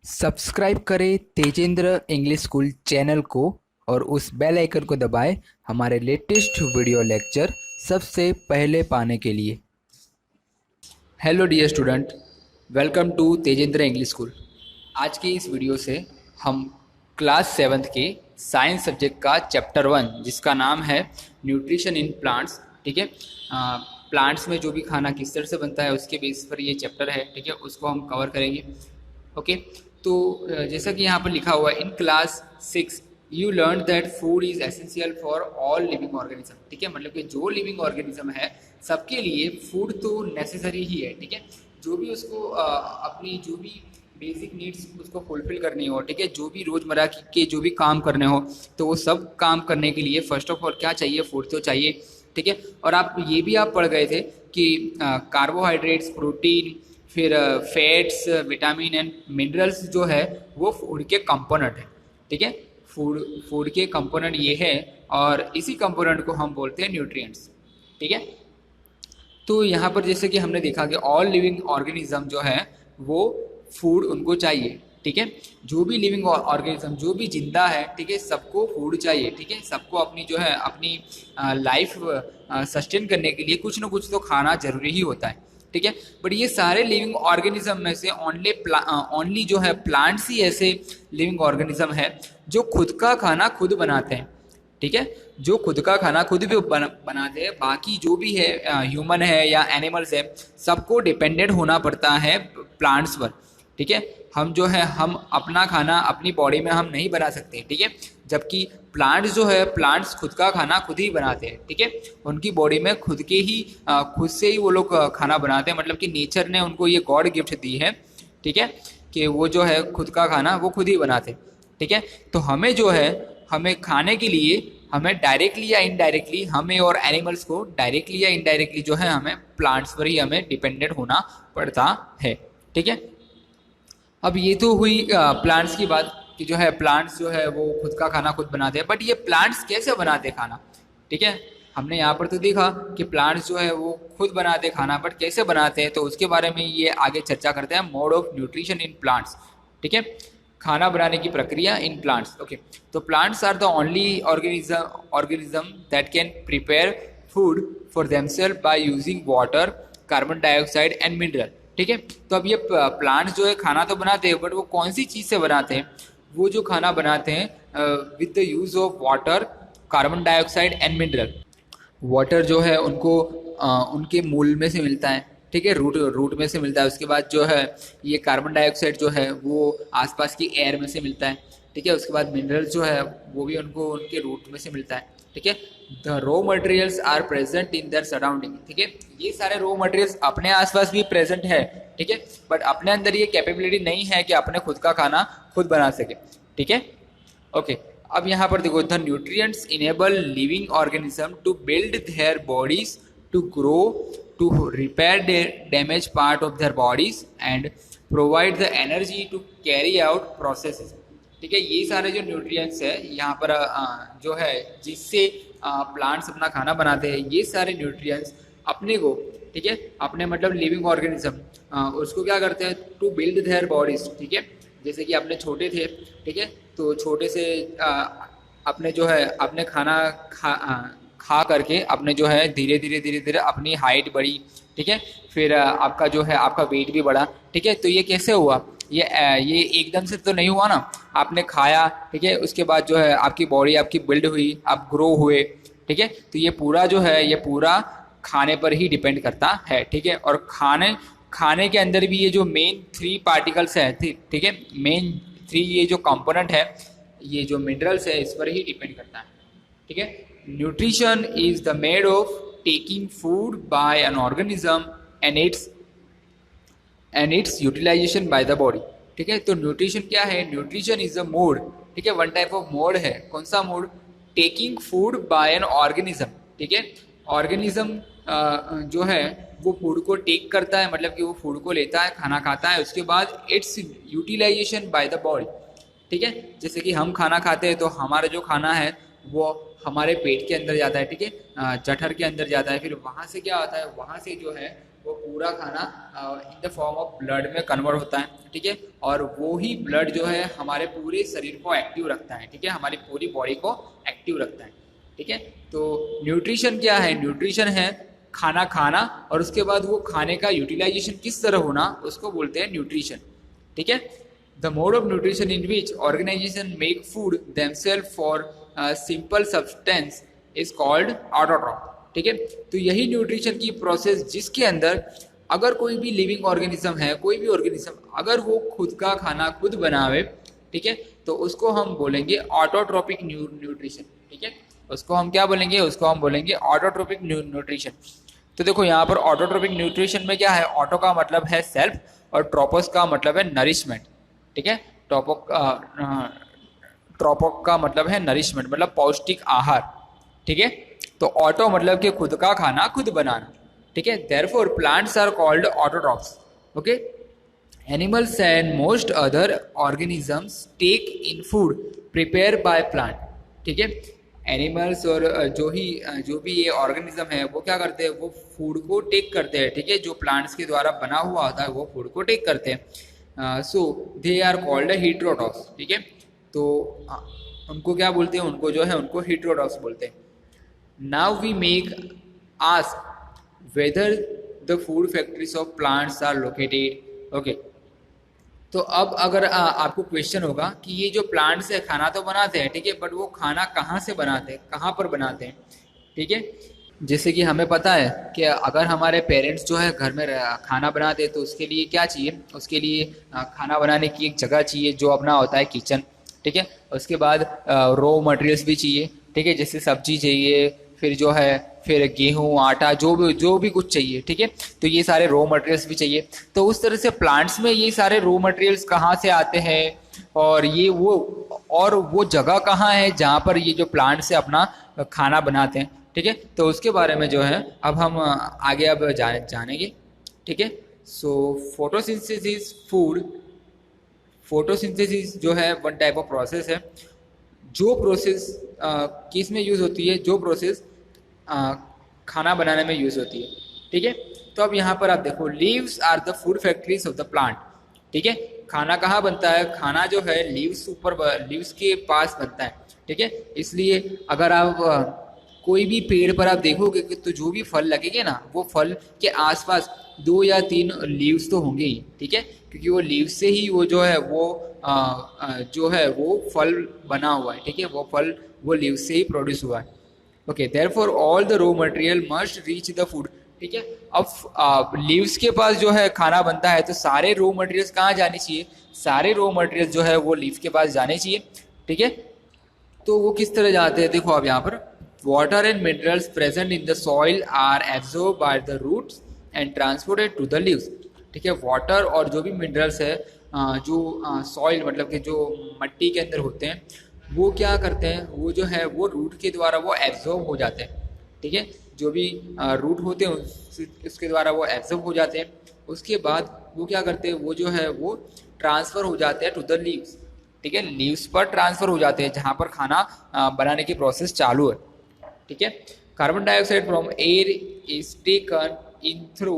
Subscribe करें Tejendra English school channel को और उस बेल आइकन को दबाएं हमारे लेटेस्ट वीडियो लेक्चर सबसे पहले पाने के लिए। Hello dear student, welcome to Tejendra English school. आज की इस वीडियो से हम क्लास 7th के साइंस सब्जेक्ट का चैप्टर 1 जिसका नाम है न्यूट्रिशन इन प्लांट्स, ठीक है। प्लांट्स में जो भी खाना किस तरह से बनता है उसके बेस पर ये चैप्टर है, ठीक है, उसको हम कवर करेंगे। ओके, तो जैसा कि यहाँ पर लिखा हुआ है, in class 6 you learn that food is essential for all living organism, ठीक है। मतलब कि जो लिविंग ऑर्गेनिज्म है सबके लिए फूड तो नेसेसरी ही है, ठीक है। जो भी उसको अपनी जो भी बेसिक नीड्स उसको फुलफिल करनी हो, ठीक है, जो भी रोज़मर्रा के जो भी काम करने हो, तो वो सब काम करने के लिए फर्स्ट ऑफ ऑल क्या चाहिए, फूड तो चाहिए, ठीक है। और आप ये भी आप पढ़ गए थे कि कार्बोहाइड्रेट्स, प्रोटीन, फिर फैट्स, विटामिन एंड मिनरल्स जो है वो फूड के कंपोनेंट है, ठीक है। फूड के कंपोनेंट ये है और इसी कंपोनेंट को हम बोलते हैं न्यूट्रिएंट्स, ठीक है। तो यहाँ पर जैसे कि हमने देखा कि ऑल लिविंग ऑर्गेनिज्म जो है वो फूड उनको चाहिए, ठीक है। जो भी लिविंग ऑर्गेनिज्म, जो भी जिंदा है, ठीक है, सबको फूड चाहिए, ठीक है। सबको अपनी जो है अपनी लाइफ सस्टेन करने के लिए कुछ ना कुछ तो खाना जरूरी ही होता है, ठीक है। बट ये सारे लिविंग ऑर्गेनिज्म में से ओनली जो है प्लांट्स ही ऐसे लिविंग ऑर्गेनिज्म है जो खुद का खाना खुद बनाते हैं, ठीक है। जो खुद का खाना खुद भी बनाते हैं। बाकी जो भी है ह्यूमन है या एनिमल्स है, सबको डिपेंडेंट होना पड़ता है प्लांट्स पर, ठीक है। हम जो है हम अपना खाना अपनी बॉडी में हम नहीं बना सकते, ठीक है। जबकि प्लांट्स जो है प्लांट्स खुद का खाना खुद ही बनाते हैं, ठीक है। उनकी बॉडी में खुद के ही खुद से ही वो लोग खाना बनाते हैं। मतलब कि नेचर ने उनको ये गॉड गिफ्ट दी है, ठीक है, कि वो जो है खुद का खाना वो खुद ही बनाते हैं, ठीक है। तो हमें जो है हमें खाने के लिए हमें डायरेक्टली या इनडायरेक्टली, हमें और एनिमल्स को डायरेक्टली या इनडायरेक्टली जो है हमें प्लांट्स पर ही हमें डिपेंडेंट होना पड़ता है, ठीक है। अब ये तो हुई प्लांट्स की बात कि जो है प्लांट्स जो है वो खुद का खाना खुद बनाते हैं। बट ये प्लांट्स कैसे बनाते हैं खाना, ठीक है। हमने यहाँ पर तो देखा कि प्लांट्स जो है वो खुद बनाते हैं खाना, बट कैसे बनाते हैं तो उसके बारे में ये आगे चर्चा करते हैं। Mode of nutrition in plants, ठीक है, खाना बनाने की प्रक्रिया इन प्लांट्स। ओके, तो plants are the only organism that can prepare food for themselves by using water, carbon dioxide and mineral, ठीक है। तो अब ये प्लांट्स जो है खाना तो बनाते हैं, बट वो कौन सी चीज़ से बनाते हैं? वो जो खाना बनाते हैं with the use of water, carbon dioxide and mineral. Water जो है उनको उनके मूल में से मिलता है, ठीक है, रूट रूट में से मिलता है। उसके बाद जो है ये कार्बन डाइऑक्साइड जो है वो आसपास की एयर में से मिलता है, ठीक है। उसके बाद मिनरल्स जो है वो भी उनको उनके रूट में से मिलता है, ठीक है। The raw materials are present in their surrounding, ठीक है। ये सारे रॉ मटेरियल्स अपने आसपास भी प्रेजेंट है, ठीक है, बट अपने अंदर ये कैपेबिलिटी नहीं है कि अपने खुद का खाना खुद बना सके, ठीक है। ओके, अब यहाँ पर देखो, the nutrients enable living organism to build their bodies, to grow, to repair damage part of their bodies and provide the energy to carry out processes, ठीक है। ये सारे जो न्यूट्रिएंट्स है यहाँ पर जो है जिससे प्लांट्स अपना खाना बनाते हैं, ये सारे न्यूट्रिएंट्स अपने को, ठीक है, अपने मतलब लिविंग ऑर्गेनिज्म उसको क्या करते हैं, टू बिल्ड देयर बॉडीज, ठीक है। जैसे कि अपने छोटे थे, ठीक है, तो छोटे से अपने जो है अपने खाना खा करके अपने जो है धीरे धीरे अपनी हाइट बढ़ी, ठीक है। फिर आपका जो है आपका वेट भी बढ़ा, ठीक है। तो ये कैसे हुआ? ये एकदम से तो नहीं हुआ ना। आपने खाया, ठीक है, उसके बाद जो है आपकी बॉडी आपकी बिल्ड हुई, आप ग्रो हुए, ठीक है। तो ये पूरा जो है ये पूरा खाने पर ही डिपेंड करता है, ठीक है। और खाने के अंदर भी ये जो मेन 3 पार्टिकल्स है, ठीक है, मेन 3 ये जो कंपोनेंट है, ये जो मिनरल्स है, इस पर ही डिपेंड करता है, ठीक है। Nutrition is the made of taking food by an organism and its utilisation by the body, ठीक है। तो न्यूट्रिशन क्या है? न्यूट्रिशन इज अ मोड, ठीक है, वन टाइप ऑफ मोड है। कौन सा mode? Taking food by an organism, ठीक है। ऑर्गेनिज्म जो है वो फूड को टेक करता है, मतलब कि वो फूड को लेता है, खाना खाता है, उसके बाद its utilisation by the body, ठीक है। जैसे कि हम खाना खाते हैं तो हमारा जो खाना है वो हमारे पेट के अंदर जाता है, ठीक है, जठर के अंदर जाता है। फिर वहाँ से क्या होता है, वहाँ से जो है वो पूरा खाना इन द फॉर्म ऑफ ब्लड में कन्वर्ट होता है, ठीक है, और वो ही ब्लड जो है हमारे पूरे शरीर को एक्टिव रखता है, ठीक है, हमारी पूरी बॉडी को एक्टिव रखता है, ठीक है। तो न्यूट्रिशन क्या है? न्यूट्रिशन है खाना खाना और उसके बाद वो खाने का यूटिलाइजेशन किस तरह होना, उसको बोलते हैं न्यूट्रिशन, ठीक है। The mode of nutrition in which organisation make food themself for simple substance is called autotroph, ठीक है। तो यही न्यूट्रिशन की प्रोसेस जिसके अंदर अगर कोई भी लिविंग ऑर्गेनिज्म है, कोई भी ऑर्गेनिज्म अगर वो खुद का खाना खुद बनावे, ठीक है, तो उसको हम बोलेंगे ऑटोट्रोपिक न्यूट्रिशन, ठीक है। उसको हम क्या बोलेंगे? उसको हम बोलेंगे ऑटोट्रोपिक न्यूट्रिशन। तो देखो यहाँ पर ऑटोट्रोपिक न्यूट्रिशन में क्या है? ऑटो का मतलब है सेल्फ और ट्रोपोस का मतलब है नरिशमेंट, ठीक है। ट्रोपोक का मतलब है नरिशमेंट, मतलब पौष्टिक आहार, ठीक है। तो ऑटो मतलब कि खुद का खाना खुद बनाना, ठीक है। Therefore plants are called autotrophs, okay. Animals and most other organisms take in food prepare by plant, ठीक है। एनिमल्स और जो भी ये ऑर्गेनिज्म है वो क्या करते हैं? वो फूड को टेक करते हैं, ठीक है। जो प्लांट्स के द्वारा बना हुआ होता है वो फूड को टेक करते हैं। सो दे आर कॉल्ड हेटेरोट्रॉफ्स, ठीक है। तो उनको क्या बोलते हैं? उनको जो है उनको हेटेरोट्रॉफ्स बोलते हैं। Now we make ask whether the food factories of plants are located, okay. तो अब अगर आपको क्वेश्चन होगा कि ये जो प्लांट्स है खाना तो बनाते हैं, ठीक है, बट वो खाना कहाँ से बनाते हैं, कहाँ पर बनाते हैं, ठीक है। जैसे कि हमें पता है कि अगर हमारे पेरेंट्स जो है घर में खाना बनाते हैं तो उसके लिए क्या चाहिए? उसके लिए खाना बनाने की एक जगह चाहिए जो अपना होता है किचन, ठीक है। उसके बाद रॉ मटेरियल्स भी चाहिए, ठीक है, जैसे सब्जी चाहिए, फिर गेहूं आटा जो भी कुछ चाहिए, ठीक है। तो ये सारे रॉ मटेरियल्स भी चाहिए। तो उस तरह से प्लांट्स में ये सारे रॉ मटेरियल्स कहाँ से आते हैं और वो जगह कहाँ है जहाँ पर ये जो प्लांट्स से अपना खाना बनाते हैं, ठीक है। तो उसके बारे में जो है अब हम आगे जानेंगे, ठीक है। सो फोटोसिंथेसिस जो है वन टाइप ऑफ प्रोसेस है। जो प्रोसेस किस में यूज़ होती है? जो प्रोसेस खाना बनाने में यूज़ होती है, ठीक है। तो अब यहाँ पर आप देखो, leaves are the food factories of the plant, ठीक है। खाना कहाँ बनता है? खाना जो है लीव्स के पास बनता है, ठीक है। इसलिए अगर आप कोई भी पेड़ पर आप देखोगे कि तो जो भी फल लगेंगे ना, वो फल के आसपास 2 या 3 लीव्स तो होंगे ही, ठीक है, क्योंकि वो लीव्स से ही वो जो है वो फल बना हुआ है, ठीक है। वो लीव्स से ही प्रोड्यूस हुआ है, okay. Therefore all the raw material must reach the food, ठीक है। अब लीव्स के पास जो है खाना बनता है तो सारे रॉ मटेरियल्स कहाँ जाने चाहिए? सारे रॉ मटेरियल्स जो है वो लीव के पास जाने चाहिए, ठीक है। तो वो किस तरह जाते हैं? देखो आप यहाँ पर, water and minerals present in the soil are absorb by the roots and transported to the leaves, ठीक है। वाटर और जो भी मिनरल्स है जो सॉइल मतलब कि जो मट्टी के अंदर होते हैं वो क्या करते हैं? वो जो है वो रूट के द्वारा वो एब्जॉर्ब हो जाते हैं, ठीक है। जो भी रूट होते हैं उसके द्वारा वो एब्जॉर्ब हो जाते हैं। उसके बाद वो क्या करते हैं? वो जो है वो ट्रांसफ़र हो जाते हैं टू द लीव्स, ठीक है। लीव्स पर ट्रांसफ़र हो जाते हैं जहाँ पर खाना बनाने की प्रोसेस चालू है, ठीक है। Carbon dioxide from air is taken in through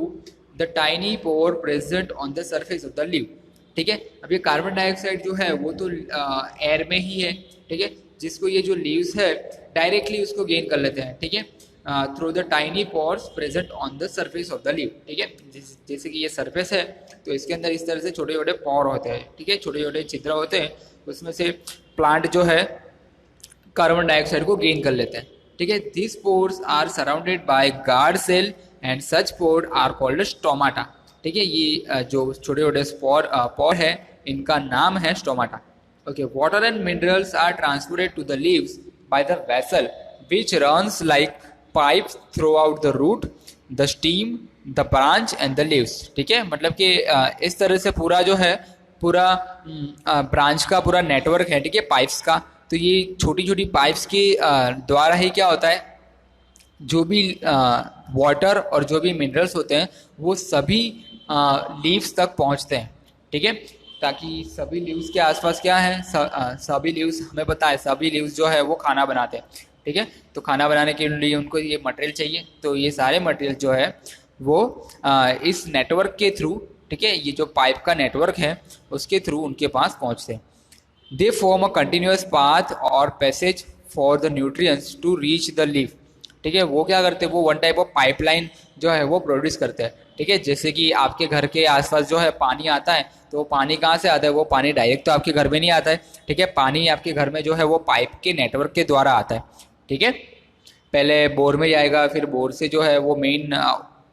the tiny pore present on the surface of the leave, ठीक है। अब ये कार्बन डाइऑक्साइड जो है वो तो एयर में ही है, ठीक है, जिसको ये जो लीव्स है डायरेक्टली उसको गेन कर लेते हैं, ठीक है, through the tiny pores present on the surface of the leave, ठीक है। जैसे कि ये सरफेस है तो इसके अंदर इस तरह से छोटे छोटे पोर होते हैं, ठीक है, छोटे छोटे छिद्र होते हैं, उसमें से प्लांट जो है कार्बन डाइऑक्साइड को गेन कर लेते हैं, ठीक है। This pores are surrounded by guard cell and such pore are called stomata, ठीक है। ये जो छोटे छोटे पोर है इनका नाम है stomata, okay. Water and minerals are transported to the leaves by the vessel which runs like pipe throughout the root the steam the branch and the leaves, ठीक है। मतलब कि इस तरह से पूरा जो है पूरा ब्रांच का पूरा नेटवर्क है, ठीक है, पाइप्स का। तो ये छोटी छोटी पाइप्स के द्वारा ही क्या होता है, जो भी वाटर और जो भी मिनरल्स होते हैं वो सभी लीव्स तक पहुंचते हैं, ठीक है। ताकि सभी लीव्स के आसपास क्या है, सभी लीव्स हमें पता है सभी लीव्स जो है वो खाना बनाते हैं, ठीक है। तो खाना बनाने के लिए उनको ये मटेरियल चाहिए, तो ये सारे मटेरियल जो है वो इस नेटवर्क के थ्रू, ठीक है, ये जो पाइप का नेटवर्क है उसके थ्रू उनके पास पहुंचते हैं। They form a continuous path और passage for the nutrients to reach the leaf. ठीक है, वो क्या करते हैं, वो वन टाइप ऑफ पाइपलाइन जो है वो प्रोड्यूस करते हैं। ठीक है, जैसे कि आपके घर के आसपास जो है पानी आता है, तो वो पानी कहाँ से आता है, वो पानी डायरेक्ट तो आपके घर में नहीं आता है। ठीक है, पानी आपके घर में जो है वो पाइप के नेटवर्क के द्वारा आता है। ठीक है, पहले बोर में जाएगा, फिर बोर से जो है वो मेन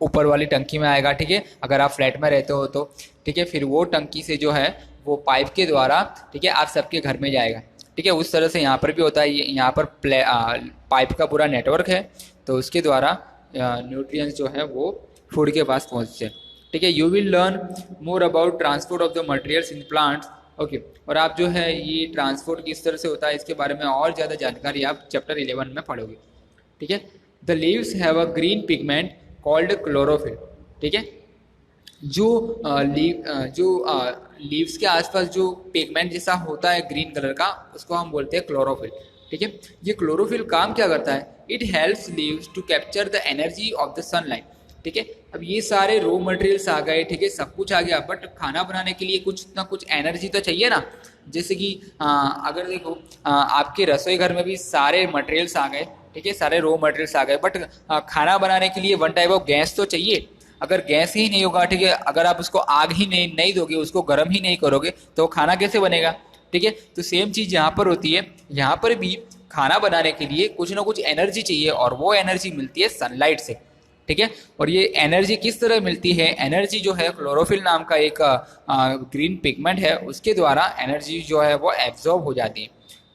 ऊपर वाली टंकी में आएगा। ठीक है, अगर आप फ्लैट में रहते हो तो ठीक है, फिर वो टंकी से जो है वो पाइप के द्वारा, ठीक है, आप सबके घर में जाएगा। ठीक है, उस तरह से यहाँ पर भी होता है। यहाँ पर पाइप का पूरा नेटवर्क है, तो उसके द्वारा न्यूट्रिएंट्स जो है वो फूड के पास पहुँचते हैं। ठीक है, you will learn more about transport of the materials in plants. Okay, और आप जो है ये ट्रांसपोर्ट किस तरह से होता है इसके बारे में और ज़्यादा जानकारी आप चैप्टर 11 में पढ़ोगे। ठीक है, the leaves have a green pigment called chlorophyll. ठीक है, जो लीव्स के आसपास जो पिगमेंट जैसा होता है ग्रीन कलर का, उसको हम बोलते हैं क्लोरोफिल। ठीक है, ये क्लोरोफिल काम क्या करता है, it helps leaves to capture the energy of the sunlight. ठीक है, अब ये सारे रॉ मटेरियल्स आ गए, ठीक है, सब कुछ आ गया, बट खाना बनाने के लिए कुछ ना कुछ एनर्जी तो चाहिए ना। जैसे कि अगर देखो आपके रसोई घर में भी सारे मटेरियल्स आ गए, ठीक है, सारे रॉ मटेरियल्स आ गए, बट खाना बनाने के लिए वन टाइप ऑफ गैस तो चाहिए। अगर गैस ही नहीं होगा, ठीक है, अगर आप उसको आग ही नहीं दोगे, उसको गर्म ही नहीं करोगे, तो खाना कैसे बनेगा। ठीक है, तो सेम चीज़ यहाँ पर होती है। यहाँ पर भी खाना बनाने के लिए कुछ ना कुछ एनर्जी चाहिए, और वो एनर्जी मिलती है सनलाइट से। ठीक है, और ये एनर्जी किस तरह मिलती है, एनर्जी जो है क्लोरोफिल नाम का एक ग्रीन पिगमेंट है, उसके द्वारा एनर्जी जो है वो एब्जॉर्ब हो जाती है।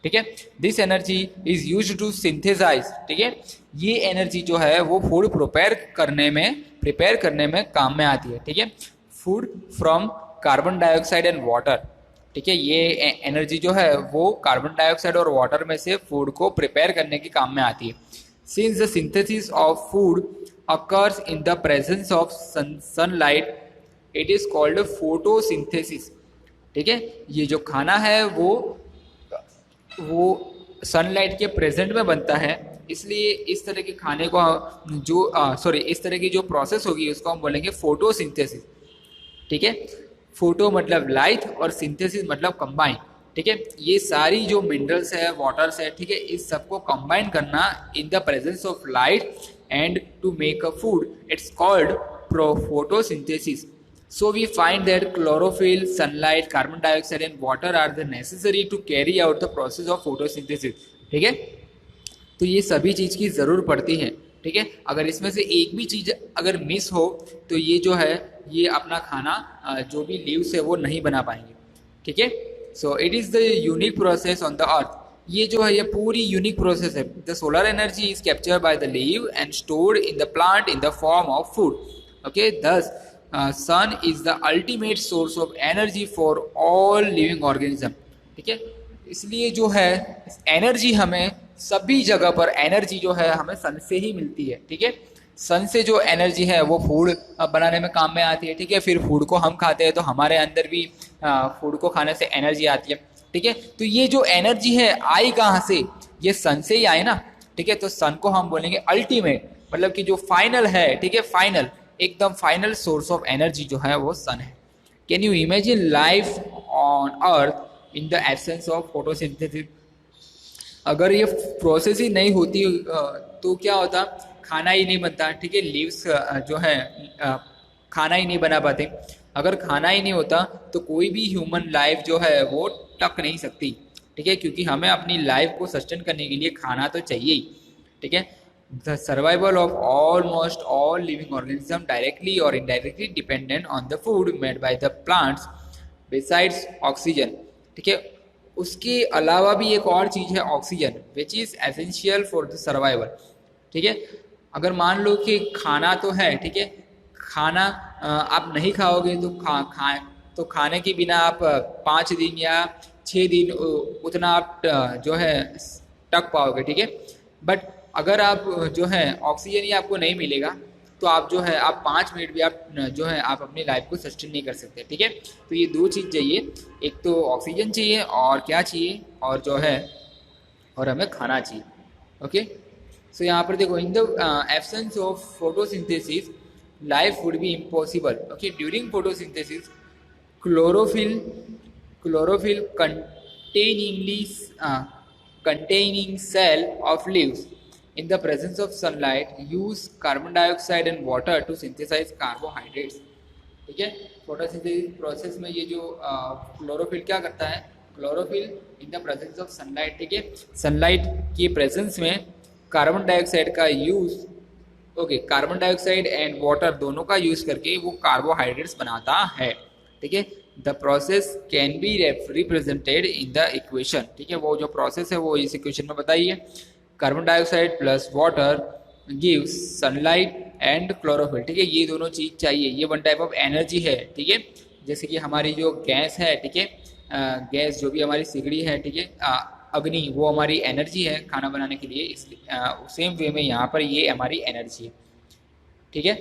ठीक है, this energy is use to synthesise. ठीक है, ये एनर्जी जो है वो फूड प्रिपेयर करने में काम में आती है। ठीक है, food from carbon dioxide and water. ठीक है, ये एनर्जी जो है वो कार्बन डाइऑक्साइड और वाटर में से फूड को प्रिपेयर करने के काम में आती है। Since the synthesis of food occurs in the presence of sunlight, it is called photosynthesis। ठीक है, ये जो खाना है वो सनलाइट के प्रेजेंट में बनता है, इसलिए इस तरह के खाने को जो इस तरह की जो प्रोसेस होगी उसको हम बोलेंगे फोटोसिंथेसिस। ठीक है, फोटो मतलब लाइट और सिंथेसिस मतलब कंबाइन। ठीक है, ये सारी जो मिनरल्स है, वाटर्स है, ठीक है, इस सबको कंबाइन करना in the presence of light and to make a food, it's called photosynthesis। So we find that chlorophyll, sunlight, carbon dioxide and water are the necessary to carry out the process of photosynthesis। ठीक है, तो ये सभी चीज़ की ज़रूर पड़ती है। ठीक है, अगर इसमें से एक भी चीज़ अगर मिस हो तो ये जो है ये अपना खाना जो भी लीव्स है वो नहीं बना पाएंगे। ठीक है, so it is the unique process on the earth. ये जो है ये पूरी यूनिक प्रोसेस है। The solar energy is captured by the leave and stored in the plant in the form of food. Okay, thus sun is the ultimate source of energy for all living organism. ठीक है, इसलिए जो है energy हमें सभी जगह पर energy जो है हमें सन से ही मिलती है। ठीक है, सन से जो एनर्जी है वो फूड बनाने में काम में आती है। ठीक है, फिर फूड को हम खाते हैं तो हमारे अंदर भी फूड को खाने से एनर्जी आती है। ठीक है, तो ये जो एनर्जी है आई कहाँ से, ये सन से ही आए ना। ठीक है, तो सन को हम बोलेंगे अल्टीमेट, मतलब कि जो फाइनल है। ठीक है, फाइनल एकदम फाइनल सोर्स ऑफ एनर्जी जो है वो सन है। Can you imagine life on earth in the absence of photosynthesis. अगर ये प्रोसेस ही नहीं होती तो क्या होता, खाना ही नहीं बनता। ठीक है, लीव्स जो है खाना ही नहीं बना पाते। अगर खाना ही नहीं होता तो कोई भी ह्यूमन लाइफ जो है वो टक नहीं सकती। ठीक है, क्योंकि हमें अपनी लाइफ को सस्टेन करने के लिए खाना तो चाहिए ही। ठीक है, the survival of almost all living organism directly और indirectly dependent on the food made by the plants besides oxygen. ठीक है, उसके अलावा भी एक और चीज़ है oxygen, which is essential for the survival. ठीक है, अगर मान लो कि खाना तो है, ठीक है, खाना आप नहीं खाओगे तो खाने के बिना आप 5 दिन या 6 दिन उतना आप जो है टक पाओगे। ठीक है, बट अगर आप जो है ऑक्सीजन ही आपको नहीं मिलेगा तो आप जो है आप 5 मिनट भी आप जो है आप अपनी लाइफ को सस्टेन नहीं कर सकते। ठीक है, तो ये दो चीज़ चाहिए, एक तो ऑक्सीजन चाहिए और क्या चाहिए, और जो है और हमें खाना चाहिए। ओके, सो यहाँ पर देखो, in the absence of photosynthesis life would be impossible. Okay, during photosynthesis, chlorophyll chlorophyll containing cell of leaves in the presence of sunlight use carbon dioxide and water to synthesize carbohydrates. ठीक है, photosynthesis process में ये जो chlorophyll क्या करता है, chlorophyll in the presence of sunlight, ठीक है, सनलाइट की प्रेजेंस में कार्बन डाइऑक्साइड का use, okay, carbon dioxide and water दोनों का यूज करके वो कार्बोहाइड्रेट्स बनाता है। ठीक है, the process can be represented in the equation. ठीक है, वो जो प्रोसेस है वो इस इक्वेशन में बताइए, carbon dioxide plus water gives sunlight and chlorophyll. ठीक है, ये दोनों चीज चाहिए, ये वन टाइप ऑफ एनर्जी है। ठीक है, जैसे कि हमारी जो गैस है, ठीक है, गैस जो भी हमारी सिगड़ी है, ठीक है, अग्नि, वो हमारी एनर्जी है खाना बनाने के लिए, इसलिए सेम वे में यहाँ पर ये हमारी एनर्जी है। ठीक है,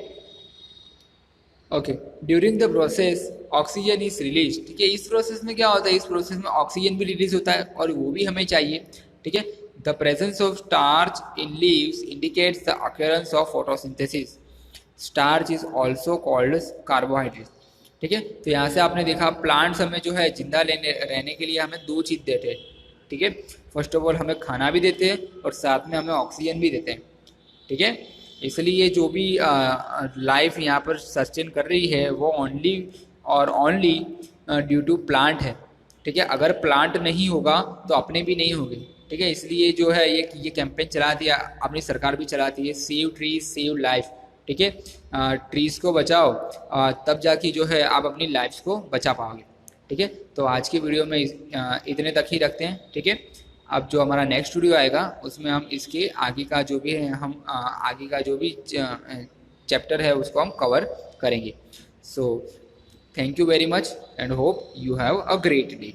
okay, during the process oxygen is release. ठीक है, इस प्रोसेस में क्या होता है, इस प्रोसेस में ऑक्सीजन भी रिलीज होता है और वो भी हमें चाहिए। ठीक है, the presence of starch in leaves indicates the occurrence of photosynthesis. Starch is also called carbohydrate. ठीक है, तो यहाँ से आपने देखा प्लांट्स हमें जो है जिंदा रहने के लिए हमें दो चीज़ देते हैं। ठीक है, फर्स्ट ऑफ ऑल हमें खाना भी देते हैं और साथ में हमें ऑक्सीजन भी देते हैं। ठीक है, इसलिए जो भी लाइफ यहाँ पर सस्टेन कर रही है वो ओनली और ओनली ड्यू टू प्लांट है। ठीक है, अगर प्लांट नहीं होगा तो अपने भी नहीं होंगे। ठीक है, इसलिए जो है ये कैंपेन चला दिया अपनी सरकार भी चलाती है, सेव ट्रीज सेव लाइफ। ठीक है, ट्रीज को बचाओ, तब जाके जो है आप अपनी लाइफ्स को बचा पाओगे। ठीक है, तो आज की वीडियो में इतने तक ही रखते हैं। ठीक है, अब जो हमारा नेक्स्ट वीडियो आएगा उसमें हम इसके आगे का जो भी है, हम आगे का जो भी चैप्टर है उसको हम कवर करेंगे। So thank you very much and hope you have a great day.